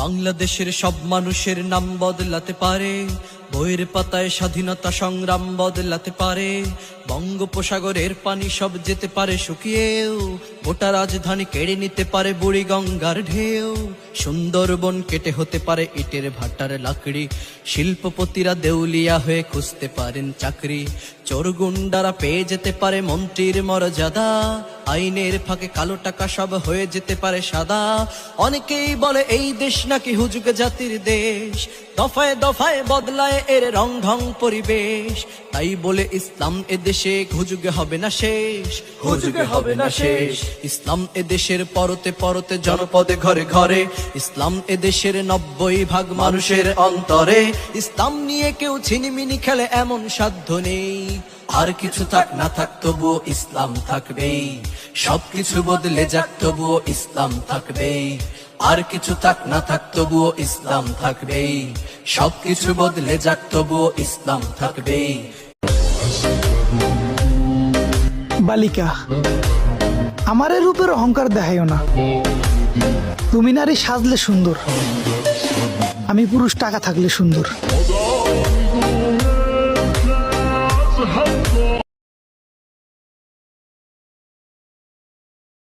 বাংলাদেশের সব মানুষের নাম বদলাতে পারে, বইয়ের পাতায় স্বাধীনতা সংগ্রাম বদলাতে পারে। বঙ্গোপসাগরের পানি সব যেতে পারে শুকিয়েও, গোটা রাজধানী কেড়ে নিতে পারে বুড়ি গঙ্গার ঢেউ। সুন্দরবন কেটে হতে পারে ইটের ভাটার লাকড়ি, শিল্পপতিরা দেউলিয়া হয়ে খুঁজতে পারেন চাকরি। চোর গুন্ডারা পেয়ে যেতে পারে মন্ত্রীর মর্যাদা, আইনের ফাঁকে কালো টাকা সব হয়ে যেতে পারে সাদা। অনেকেই বলে এই দেশ নাকি হুজুগ জাতির দেশ, দফায় দফায় বদলায় এর রং ঢং পরিবেশ। তাই বলে ইসলাম এদেশে হুজুগে হবে না শেষ, হুজুগে হবে না শেষ। ইসলাম এদেশের পরতে পরতে জনপদে ঘরে ঘরে, ইসলাম এদেশের 90% মানুষের অন্তরে। ইসলাম নিয়ে কেউ ছিনিমিনি খেলে এমন সাধ্য নেই, আর কিছু থাক না থাক তবুও ইসলাম থাকবেই। সবকিছু বদলে যাক তবুও ইসলাম থাকবেই, আর কিছু থাক না থাক তবুও ইসলাম থাকবেই। সবকিছু বদলে যাক তবুও ইসলাম থাকবেই। বালিকা, আমারে রূপের অহংকার দেখাইও না। তুমি নারী সাজলে সুন্দর, আমি পুরুষ টাকা থাকলে সুন্দর।